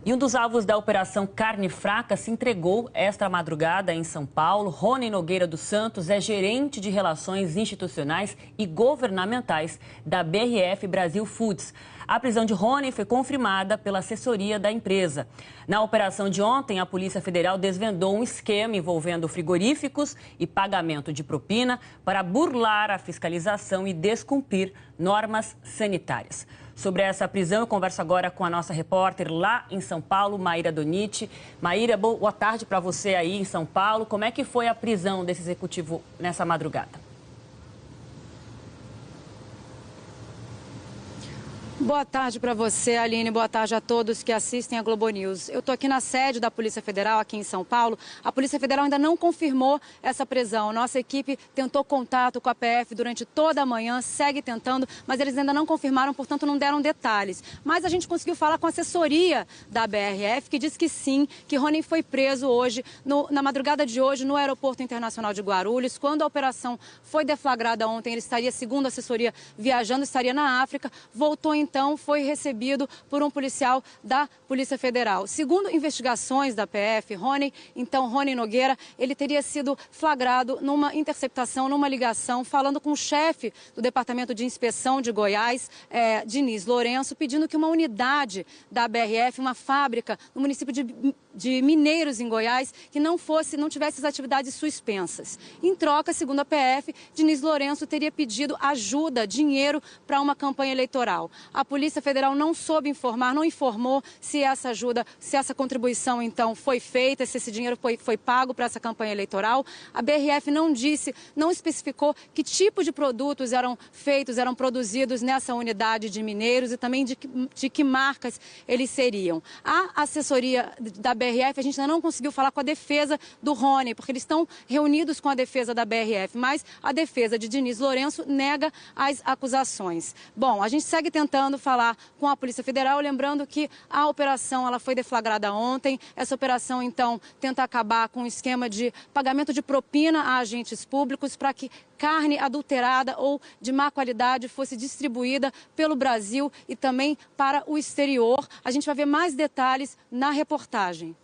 E um dos alvos da Operação Carne Fraca se entregou esta madrugada em São Paulo. Rony Nogueira dos Santos é gerente de Relações Institucionais e Governamentais da BRF Brasil Foods. A prisão de Rony foi confirmada pela assessoria da empresa. Na operação de ontem, a Polícia Federal desvendou um esquema envolvendo frigoríficos e pagamento de propina para burlar a fiscalização e descumprir normas sanitárias. Sobre essa prisão, eu converso agora com a nossa repórter lá em São Paulo, Maíra Doniti. Maíra, boa tarde para você aí em São Paulo. Como é que foi a prisão desse executivo nessa madrugada? Boa tarde para você, Aline. Boa tarde a todos que assistem a Globo News. Eu estou aqui na sede da Polícia Federal, aqui em São Paulo. A Polícia Federal ainda não confirmou essa prisão. Nossa equipe tentou contato com a PF durante toda a manhã, segue tentando, mas eles ainda não confirmaram, portanto não deram detalhes. Mas a gente conseguiu falar com a assessoria da BRF, que diz que sim, que Rony foi preso hoje, na madrugada de hoje, no Aeroporto Internacional de Guarulhos. Quando a operação foi deflagrada ontem, ele estaria, segundo a assessoria, viajando, estaria na África, voltou então, foi recebido por um policial da Polícia Federal. Segundo investigações da PF, Rony Nogueira, ele teria sido flagrado numa interceptação, numa ligação, falando com o chefe do Departamento de Inspeção de Goiás, Diniz Lourenço, pedindo que uma unidade da BRF, uma fábrica no município de Mineiros, em Goiás, que não tivesse as atividades suspensas. Em troca, segundo a PF, Diniz Lourenço teria pedido ajuda, dinheiro para uma campanha eleitoral. A Polícia Federal não soube informar, não informou se essa ajuda, se essa contribuição, então, foi feita, se esse dinheiro foi pago para essa campanha eleitoral. A BRF não disse, não especificou que tipo de produtos eram produzidos nessa unidade de Mineiros e também de que marcas eles seriam. A assessoria da BRF, a gente ainda não conseguiu falar com a defesa do Rony, porque eles estão reunidos com a defesa da BRF, mas a defesa de Diniz Lourenço nega as acusações. Bom, a gente segue tentando falar com a Polícia Federal, lembrando que a operação ela foi deflagrada ontem. Essa operação, então, tenta acabar com o esquema de pagamento de propina a agentes públicos para que carne adulterada ou de má qualidade fosse distribuída pelo Brasil e também para o exterior. A gente vai ver mais detalhes na reportagem.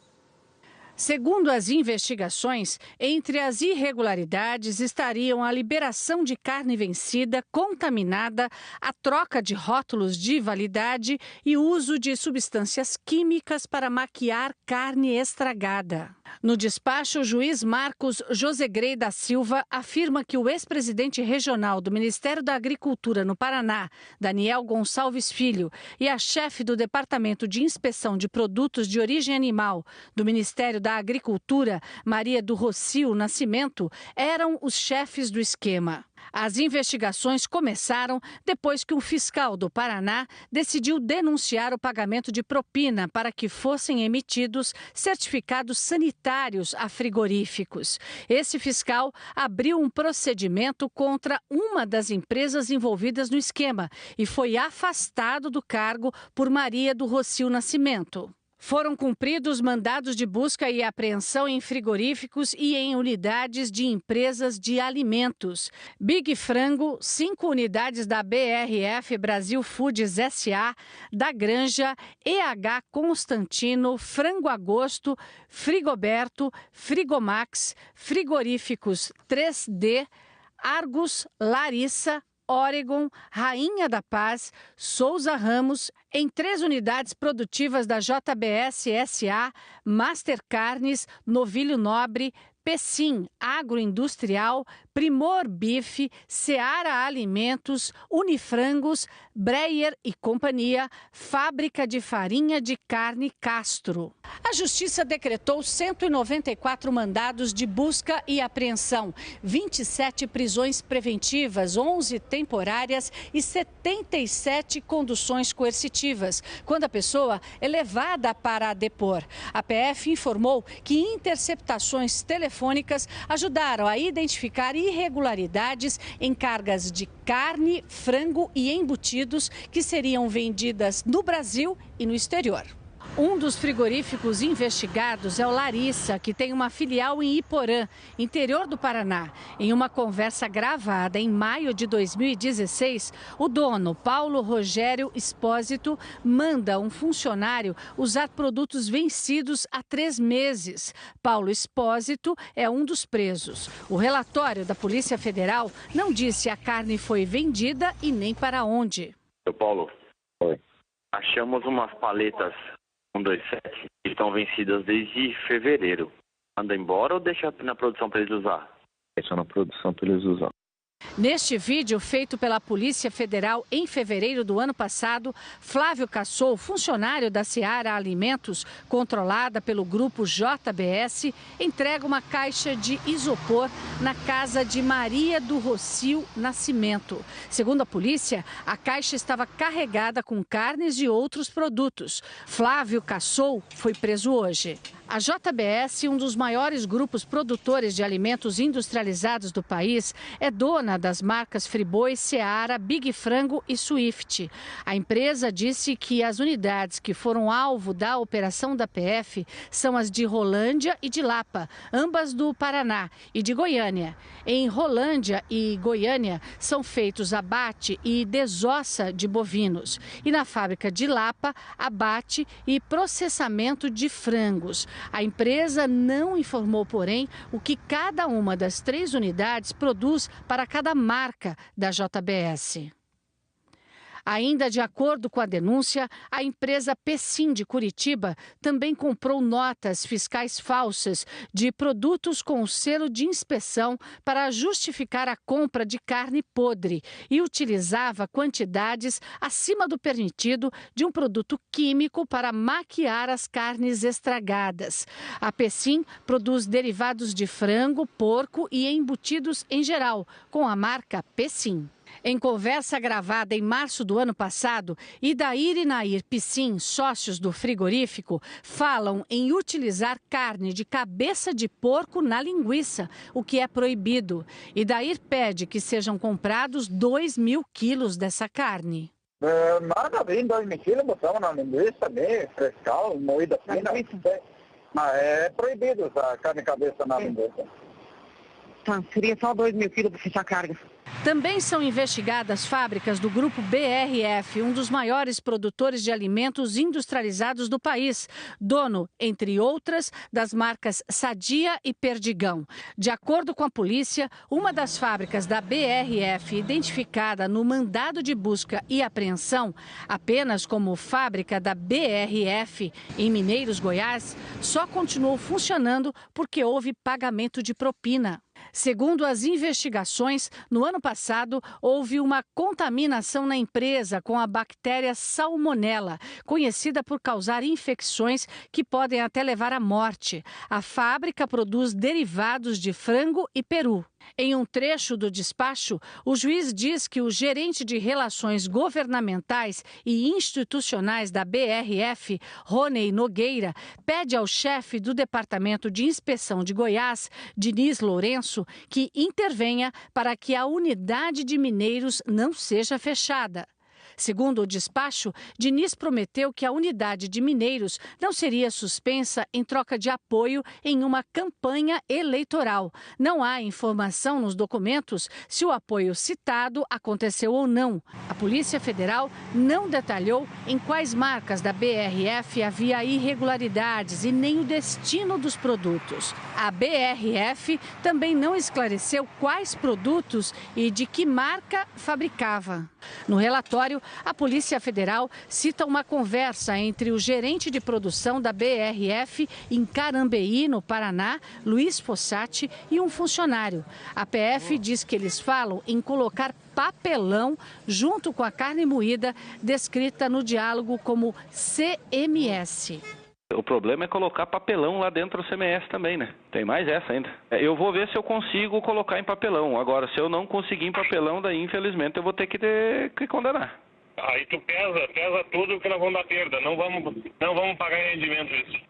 Segundo as investigações, entre as irregularidades estariam a liberação de carne vencida, contaminada, a troca de rótulos de validade e o uso de substâncias químicas para maquiar carne estragada. No despacho, o juiz Marcos Josegrey da Silva afirma que o ex-presidente regional do Ministério da Agricultura no Paraná, Daniel Gonçalves Filho, e a chefe do Departamento de Inspeção de Produtos de Origem Animal do Ministério da Agricultura, Maria do Rocio Nascimento, eram os chefes do esquema. As investigações começaram depois que um fiscal do Paraná decidiu denunciar o pagamento de propina para que fossem emitidos certificados sanitários a frigoríficos. Esse fiscal abriu um procedimento contra uma das empresas envolvidas no esquema e foi afastado do cargo por Maria do Rocio Nascimento. Foram cumpridos mandados de busca e apreensão em frigoríficos e em unidades de empresas de alimentos. Big Frango, 5 unidades da BRF Brasil Foods S.A., da Granja, EH Constantino, Frango Agosto, Frigoberto, Frigomax, Frigoríficos 3D, Argus, Larissa, Oregon, Rainha da Paz, Souza Ramos, em 3 unidades produtivas da JBS S.A., Master Carnes, Novilho Nobre, Pecim Agroindustrial, Primor Bife, Seara Alimentos, Unifrangos, Breyer e Companhia, Fábrica de Farinha de Carne Castro. A Justiça decretou 194 mandados de busca e apreensão, 27 prisões preventivas, 11 temporárias e 77 conduções coercitivas, quando a pessoa é levada para depor. A PF informou que interceptações telefônicas ajudaram a identificar irregularidades em cargas de carne, frango e embutidos que seriam vendidas no Brasil e no exterior. Um dos frigoríficos investigados é o Larissa, que tem uma filial em Iporã, interior do Paraná. Em uma conversa gravada em maio de 2016, o dono, Paulo Rogério Espósito, manda um funcionário usar produtos vencidos há 3 meses. Paulo Espósito é um dos presos. O relatório da Polícia Federal não diz se a carne foi vendida e nem para onde. Paulo, achamos umas paletas 127 que estão vencidas desde fevereiro. Manda embora ou deixa na produção para eles usar? Deixa na produção para eles usar. Neste vídeo, feito pela Polícia Federal em fevereiro do ano passado, Flávio Cassol, funcionário da Seara Alimentos, controlada pelo grupo JBS, entrega uma caixa de isopor na casa de Maria do Rocio Nascimento. Segundo a polícia, a caixa estava carregada com carnes e outros produtos. Flávio Cassol foi preso hoje. A JBS, um dos maiores grupos produtores de alimentos industrializados do país, é dona das marcas Friboi, Seara, Big Frango e Swift. A empresa disse que as unidades que foram alvo da operação da PF são as de Rolândia e de Lapa, ambas do Paraná, e de Goiânia. Em Rolândia e Goiânia são feitos abate e desossa de bovinos. E na fábrica de Lapa, abate e processamento de frangos. A empresa não informou, porém, o que cada uma das 3 unidades produz para cada marca da JBS. Ainda de acordo com a denúncia, a empresa Pessim de Curitiba também comprou notas fiscais falsas de produtos com selo de inspeção para justificar a compra de carne podre e utilizava quantidades acima do permitido de um produto químico para maquiar as carnes estragadas. A Pessim produz derivados de frango, porco e embutidos em geral, com a marca Pessim. Em conversa gravada em março do ano passado, Idair e Nair Piscin, sócios do frigorífico, falam em utilizar carne de cabeça de porco na linguiça, o que é proibido. Idair pede que sejam comprados 2.000 quilos dessa carne. Nada bem, 2.000 quilos, botamos na linguiça, bem frescal, moída fina. Mas é proibido usar carne de cabeça na linguiça. Tá, seria só 2.000 quilos para fechar a carga. Também são investigadas fábricas do grupo BRF, um dos maiores produtores de alimentos industrializados do país, dono, entre outras, das marcas Sadia e Perdigão. De acordo com a polícia, uma das fábricas da BRF, identificada no mandado de busca e apreensão, apenas como fábrica da BRF em Mineiros, Goiás, só continuou funcionando porque houve pagamento de propina. Segundo as investigações, no ano passado houve uma contaminação na empresa com a bactéria Salmonella, conhecida por causar infecções que podem até levar à morte. A fábrica produz derivados de frango e peru. Em um trecho do despacho, o juiz diz que o gerente de relações governamentais e institucionais da BRF, Rony Nogueira, pede ao chefe do Departamento de Inspeção de Goiás, Diniz Lourenço, que intervenha para que a unidade de Mineiros não seja fechada. Segundo o despacho, Diniz prometeu que a unidade de Mineiros não seria suspensa em troca de apoio em uma campanha eleitoral. Não há informação nos documentos se o apoio citado aconteceu ou não. A Polícia Federal não detalhou em quais marcas da BRF havia irregularidades e nem o destino dos produtos. A BRF também não esclareceu quais produtos e de que marca fabricava. No relatório, a Polícia Federal cita uma conversa entre o gerente de produção da BRF em Carambeí, no Paraná, Luiz Fossati, e um funcionário. A PF diz que eles falam em colocar papelão junto com a carne moída, descrita no diálogo como CMS. O problema é colocar papelão lá dentro do CMS também, né? Tem mais essa ainda. Eu vou ver se eu consigo colocar em papelão. Agora, se eu não conseguir em papelão, daí infelizmente eu vou ter que condenar. Aí tu pesa tudo que nós vamos dar perda. Não vamos pagar em rendimento isso.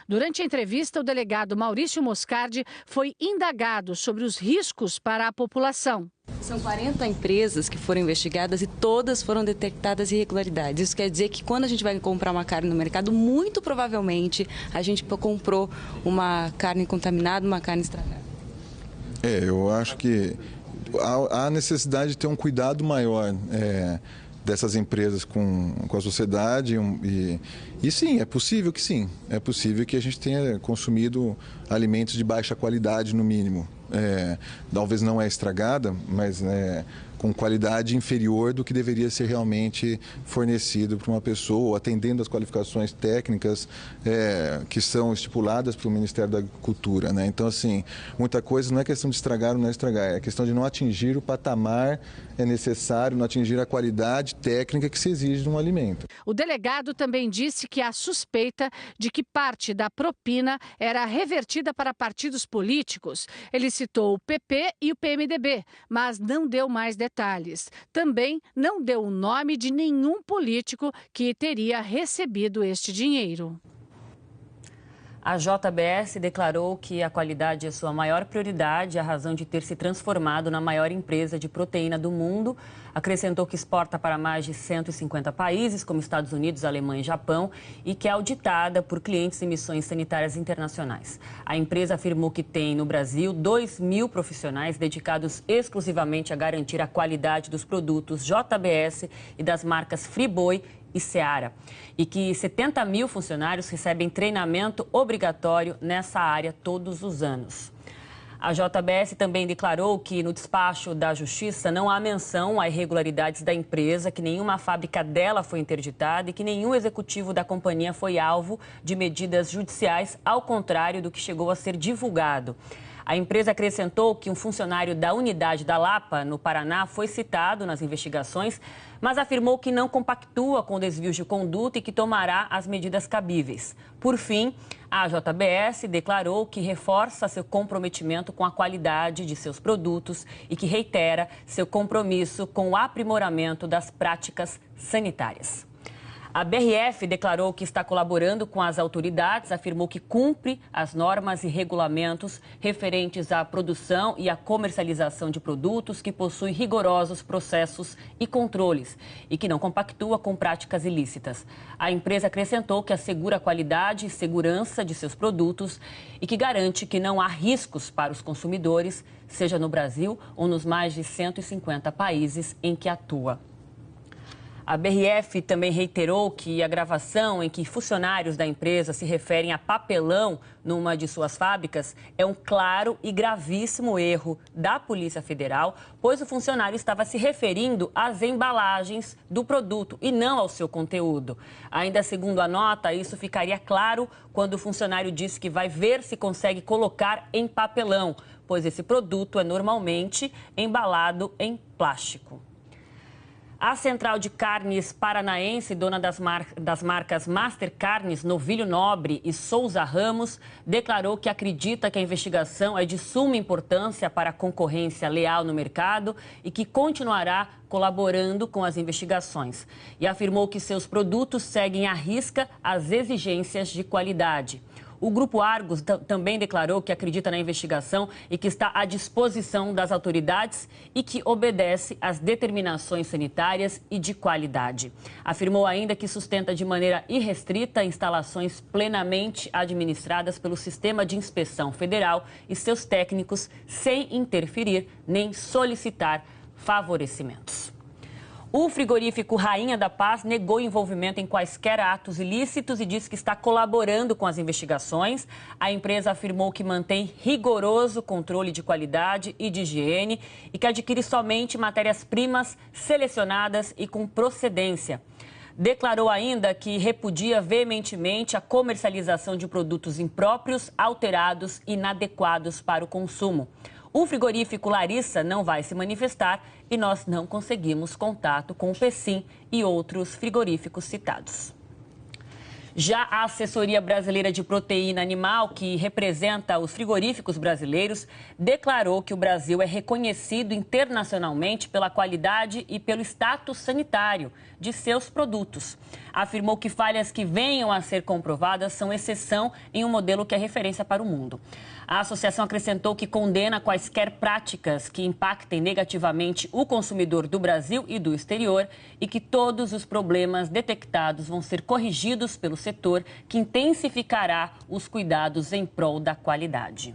Durante a entrevista, o delegado Maurício Moscardi foi indagado sobre os riscos para a população. São 40 empresas que foram investigadas e todas foram detectadas irregularidades. Isso quer dizer que quando a gente vai comprar uma carne no mercado, muito provavelmente a gente comprou uma carne contaminada, uma carne estragada. Eu acho que há necessidade de ter um cuidado maior dessas empresas com a sociedade e sim, é possível que sim. É possível que a gente tenha consumido alimentos de baixa qualidade, no mínimo. Talvez não estragada, mas com qualidade inferior do que deveria ser realmente fornecido para uma pessoa, atendendo às qualificações técnicas que são estipuladas pelo Ministério da Agricultura, né? Então, assim, muita coisa não é questão de estragar ou não estragar, é questão de não atingir o patamar necessário, não atingir a qualidade técnica que se exige de um alimento. O delegado também disse que há suspeita de que parte da propina era revertida para partidos políticos. Ele citou o PP e o PMDB, mas não deu mais detalhes. Também não deu o nome de nenhum político que teria recebido este dinheiro. A JBS declarou que a qualidade é sua maior prioridade, a razão de ter se transformado na maior empresa de proteína do mundo. Acrescentou que exporta para mais de 150 países, como Estados Unidos, Alemanha e Japão, e que é auditada por clientes em missões sanitárias internacionais. A empresa afirmou que tem no Brasil 2.000 profissionais dedicados exclusivamente a garantir a qualidade dos produtos JBS e das marcas Friboi e Seara, e que 70.000 funcionários recebem treinamento obrigatório nessa área todos os anos. A JBS também declarou que no despacho da Justiça não há menção a irregularidades da empresa, que nenhuma fábrica dela foi interditada e que nenhum executivo da companhia foi alvo de medidas judiciais, ao contrário do que chegou a ser divulgado. A empresa acrescentou que um funcionário da unidade da Lapa, no Paraná, foi citado nas investigações, mas afirmou que não compactua com desvios de conduta e que tomará as medidas cabíveis. Por fim, a JBS declarou que reforça seu comprometimento com a qualidade de seus produtos e que reitera seu compromisso com o aprimoramento das práticas sanitárias. A BRF declarou que está colaborando com as autoridades, afirmou que cumpre as normas e regulamentos referentes à produção e à comercialização de produtos que possuem rigorosos processos e controles e que não compactua com práticas ilícitas. A empresa acrescentou que assegura a qualidade e segurança de seus produtos e que garante que não há riscos para os consumidores, seja no Brasil ou nos mais de 150 países em que atua. A BRF também reiterou que a gravação em que funcionários da empresa se referem a papelão numa de suas fábricas é um claro e gravíssimo erro da Polícia Federal, pois o funcionário estava se referindo às embalagens do produto e não ao seu conteúdo. Ainda segundo a nota, isso ficaria claro quando o funcionário disse que vai ver se consegue colocar em papelão, pois esse produto é normalmente embalado em plástico. A Central de Carnes Paranaense, dona das marcas Master Carnes, Novilho Nobre e Souza Ramos, declarou que acredita que a investigação é de suma importância para a concorrência leal no mercado e que continuará colaborando com as investigações. E afirmou que seus produtos seguem à risca as exigências de qualidade. O Grupo Argos também declarou que acredita na investigação e que está à disposição das autoridades e que obedece às determinações sanitárias e de qualidade. Afirmou ainda que sustenta de maneira irrestrita instalações plenamente administradas pelo Sistema de Inspeção Federal e seus técnicos, sem interferir nem solicitar favorecimentos. O frigorífico Rainha da Paz negou envolvimento em quaisquer atos ilícitos e disse que está colaborando com as investigações. A empresa afirmou que mantém rigoroso controle de qualidade e de higiene e que adquire somente matérias-primas selecionadas e com procedência. Declarou ainda que repudia veementemente a comercialização de produtos impróprios, alterados e inadequados para o consumo. O frigorífico Larissa não vai se manifestar e nós não conseguimos contato com o Pecim e outros frigoríficos citados. Já a Assessoria Brasileira de Proteína Animal, que representa os frigoríficos brasileiros, declarou que o Brasil é reconhecido internacionalmente pela qualidade e pelo status sanitário de seus produtos. afirmou que falhas que venham a ser comprovadas são exceção em um modelo que é referência para o mundo. A associação acrescentou que condena quaisquer práticas que impactem negativamente o consumidor do Brasil e do exterior e que todos os problemas detectados vão ser corrigidos pelo setor, que intensificará os cuidados em prol da qualidade.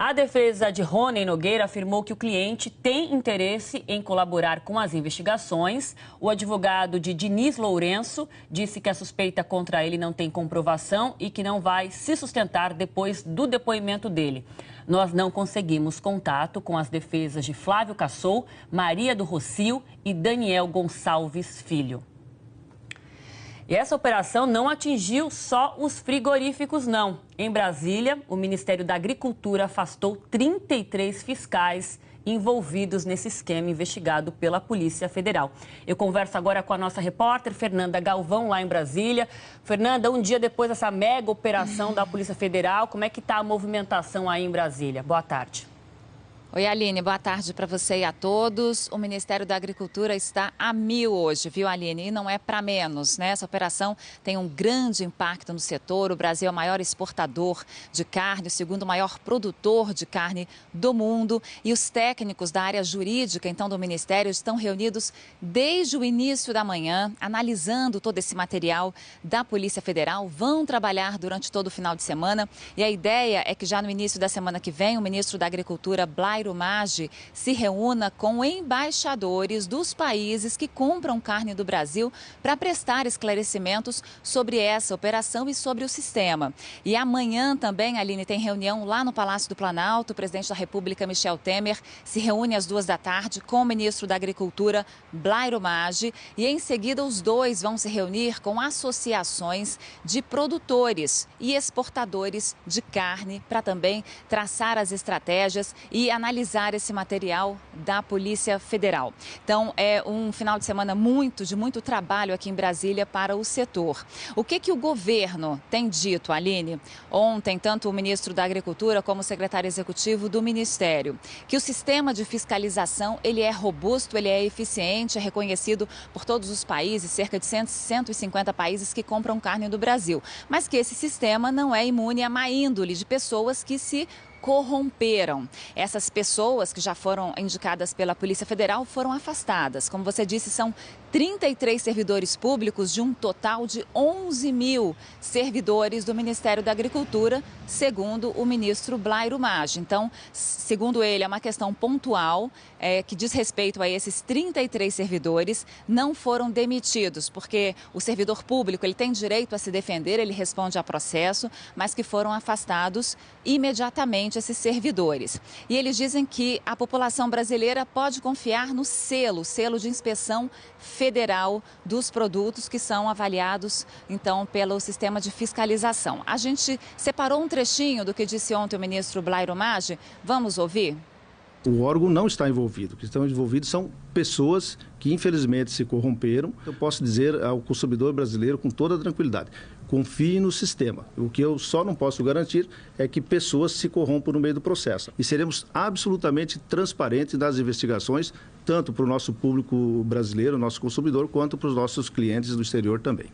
A defesa de Rony Nogueira afirmou que o cliente tem interesse em colaborar com as investigações. O advogado de Diniz Lourenço disse que a suspeita contra ele não tem comprovação e que não vai se sustentar depois do depoimento dele. Nós não conseguimos contato com as defesas de Flávio Cassol, Maria do Rocio e Daniel Gonçalves Filho. E essa operação não atingiu só os frigoríficos, não. Em Brasília, o Ministério da Agricultura afastou 33 fiscais envolvidos nesse esquema investigado pela Polícia Federal. Eu converso agora com a nossa repórter, Fernanda Galvão, lá em Brasília. Fernanda, um dia depois dessa mega operação da Polícia Federal, como é que está a movimentação aí em Brasília? Boa tarde. Oi, Aline, boa tarde para você e a todos. O Ministério da Agricultura está a 1000 hoje, viu, Aline? E não é para menos, né? Essa operação tem um grande impacto no setor. O Brasil é o maior exportador de carne, o segundo maior produtor de carne do mundo. E os técnicos da área jurídica, então, do Ministério, estão reunidos desde o início da manhã, analisando todo esse material da Polícia Federal. Vão trabalhar durante todo o final de semana. E a ideia é que já no início da semana que vem, o ministro da Agricultura, Blairo Maggi, se reúna com embaixadores dos países que compram carne do Brasil para prestar esclarecimentos sobre essa operação e sobre o sistema. E amanhã também, Aline, tem reunião lá no Palácio do Planalto. O presidente da República, Michel Temer, se reúne às 14h com o ministro da Agricultura, Blairo Maggi, e em seguida os dois vão se reunir com associações de produtores e exportadores de carne para também traçar as estratégias e analisar esse material da Polícia Federal. Então, é um final de semana de muito trabalho aqui em Brasília para o setor. O que o governo tem dito, Aline? Ontem, tanto o ministro da Agricultura como o secretário executivo do Ministério, que o sistema de fiscalização ele é robusto, ele é eficiente, é reconhecido por todos os países, cerca de 150 países que compram carne do Brasil, mas que esse sistema não é imune à má índole de pessoas que se corromperam. Essas pessoas que já foram indicadas pela Polícia Federal foram afastadas. Como você disse, são 33 servidores públicos de um total de 11.000 servidores do Ministério da Agricultura, segundo o ministro Blairo Maggi. Então, segundo ele, é uma questão pontual que diz respeito a esses 33 servidores, não foram demitidos, porque o servidor público ele tem direito a se defender, ele responde a processo, mas que foram afastados imediatamente esses servidores. E eles dizem que a população brasileira pode confiar no selo de inspeção federal dos produtos que são avaliados, então, pelo sistema de fiscalização. A gente separou um trechinho do que disse ontem o ministro Blairo Maggi. Vamos ouvir? O órgão não está envolvido. O que estão envolvidos são pessoas que, infelizmente, se corromperam. Eu posso dizer ao consumidor brasileiro com toda tranquilidade, confie no sistema. O que eu só não posso garantir é que pessoas se corrompam no meio do processo. E seremos absolutamente transparentes nas investigações, tanto para o nosso público brasileiro, nosso consumidor, quanto para os nossos clientes do exterior também.